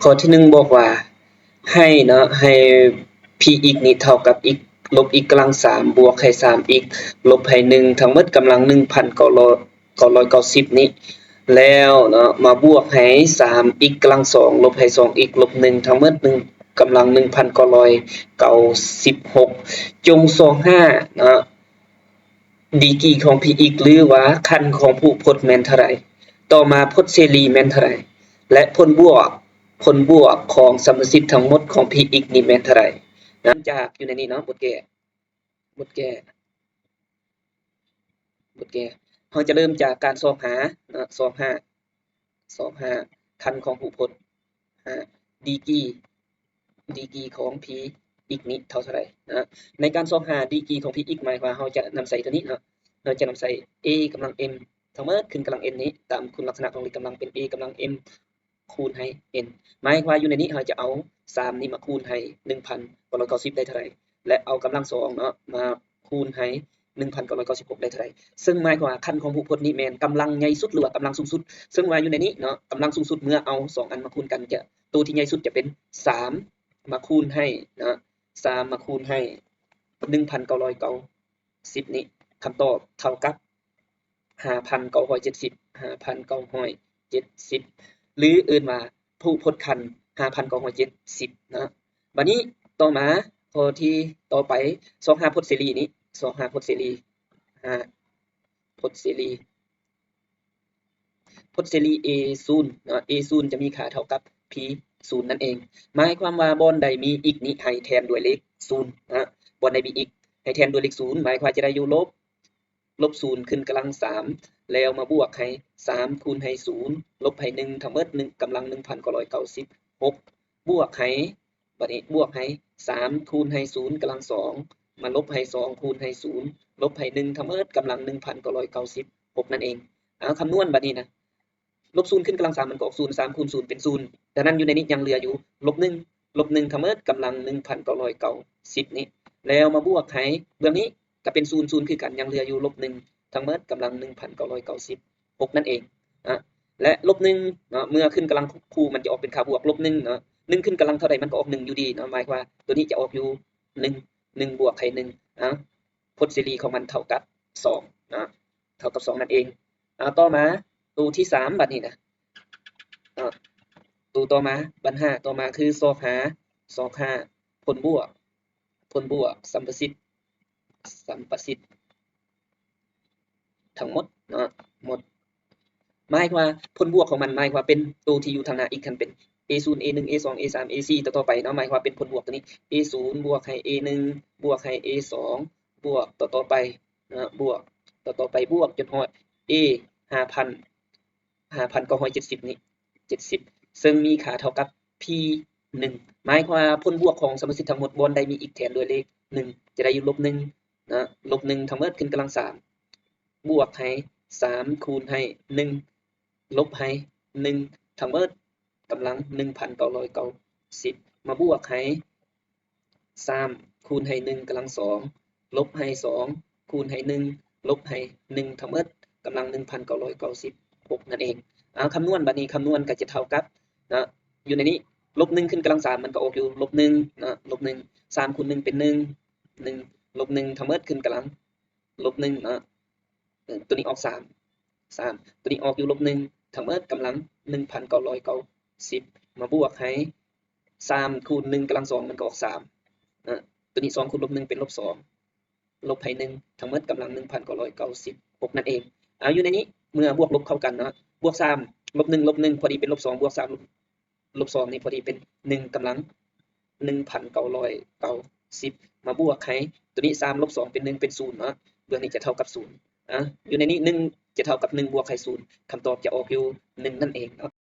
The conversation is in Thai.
ข้อที่1บอกว่าให้เนาะให้ px นี่เท่ากับ x ลบ x กำลัง3บวกให้ 3x ลบให้1ทั้งหมดกำลัง 1,990 นี้แล้วเนาะมาบวกให้ 3x กำลัง2ลบให้ 2x ลบ1ทั้งหมด1กำลัง 1,996 จงส่องหาเนาะดีกรีของ px หรือว่าคันของผู้พจน์แม่นเท่าใดต่อมาพจน์เสรีแม่นเท่าใดและผลบวกของสมมติสิทธิ์ทั้งหมดของ px นี่แม่นเท่าใดหลังจากอยู่ในนี้เนาะบทแก้เราจะเริ่มจากการสอบหาเนาะสอบหาคันของผู้พจน์ดีกรีของ px นี้เท่าใดนะในการสอบหาดีกรีของ px หมายความเราจะนำใส่ตัวนี้เนาะเราจะนำใส่ a กำลัง m ทั้งหมดขึ้นกำลัง n นี้ตามคุณลักษณะของเลขกำลังเป็น a กำลัง m คูณให้ n หมายความอยู่ในนี้เราจะเอา3นี้มาคูณให้ 1,990 ได้เท่าไหร่และเอากำลัง2เนาะมาคูณให้ 1,996 ได้เท่าไหร่ซึ่งหมายความว่าคันของผู้พจน์นี้แม่นกำลังใหญ่สุดหรือว่ากำลังสูงสุดซึ่งว่าอยู่ในนี้เนาะกำลังสูงสุดเมื่อเอา2อันมาคูณกันจะตัวที่ใหญ่สุดจะเป็น3มาคูณให้นะ3มาคูณให้ 1,990 นี้คำตอบเท่ากับ 5,970 หรืออื่นมาผู้พจน์คัน 5,970 นะบัดนี้ต่อมาข้อที่ต่อไป25พจน์เสรีนี้25พจน์เสรีพจน์เสรี a0 นะ a0 จะมีค่าเท่ากับ p0 นั่นเองหมายความว่าบอนใดมี x นี้ให้แทนด้วยเลข0นะบอนใดมี x ให้แทนด้วยเลข0หมายความจะได้อยู่ลบ0ขึ้นกำลัง3แล้วมาบวกให้3คูณให้0ลบให้1ทั้งหมด1กำลัง 1,996 บวกให้บัดนี้บวกให้3คูณให้0กำลัง2มาลบให้2คูณให้0ลบให้1ทั้งหมดกำลัง 1,996 นั่นเองเอาคำนวณบัดนี้นะลบ0ขึ้นกำลัง3มันก็ออก0 3คูณ0เป็น0ดังนั้นอยู่ในนี้ยังเหลืออยู่ลบ1ทั้งหมดกำลัง 1,990 นี้แล้วมาบวกให้เบื้องนี้ก็เป็น0คือกันยังเหลืออยู่ลบ1ทั้งหมดกำลัง 1,996 นั่นเองนะและลบ1เนาะเมื่อขึ้นกำลังคู่มันจะออกเป็นค่าบวกลบ1เนาะ1ขึ้นกำลังเท่าใดมันก็ออก1อยู่ดีเนาะหมายความว่าตัวนี้จะออกอยู่1บวกให้1พจน์เสรีของมันเท่ากับ2นะเท่ากับ2นั่นเองต่อมาตัวที่3บัดนี้นะตัวต่อมาปัญหาต่อมาคือสอบหาผลบวกสัมประสิทธิ์ทั้งหมดเนาะหมดหมายความว่าผลบวกของมันหมายความเป็นตัวที่อยู่ทางหน้าอีกคันเป็น a0 a1 a2 a3 a4 ต่อไปเนาะหมายความเป็นผลบวกตัวนี้ a0 บวกให้ a1 บวกให้ a2 บวกต่อไปนะบวกต่อไปบวกจนฮอด a 5,970 นี้70ซึ่งมีค่าเท่ากับ p1 หมายความว่าผลบวกของสมมติสิทธิ์ทั้งหมดบนใดมีอีกแทนด้วยเลข1จะได้อยู่ลบ1นะลบ1ทั้งหมดขึ้นกำลัง3บวกให้3คูณให้1ลบให้1ทั้งหมดกำลัง 1,990 มาบวกให้3คูณให้1กำลัง2ลบให้2คูณให้1ลบให้1ทั้งหมดกำลัง 1,996 นั่นเองคำนวณบัดนี้คำนวณก็จะเท่ากับนะอยู่ในนี้ลบ1ขึ้นกำลัง3มันก็ออกอยู่ลบ1นะลบ1 3คูณ1เป็น1ลบ1ทั้งหมดขึ้นกำลังลบ1นะตัวนี้ออก3ตัวนี้ออกอยู่ลบ1ทั้งหมดกำลัง 1,990 มาบวกให้3คูณ1กำลัง2มันก็ออก3นะตัวนี้2คูณลบ1เป็นลบ2ลบให้1ทั้งหมดกำลัง 1,996 นั่นเองอยู่ในนี้เมื่อบวกลบเข้ากันเนาะบวก3ลบ1ลบ1พอดีเป็นลบ2บวก3ลบ2นี่พอดีเป็น1กำลัง 1,990 มาบวกให้ตัวนี้3ลบ2เป็น1เป็น0เนาะเบื้องนี้จะเท่ากับ0อยู่ในนี้1จะเท่ากับ1บวกให้0คำตอบจะออกอยู่1นั่นเองเนาะ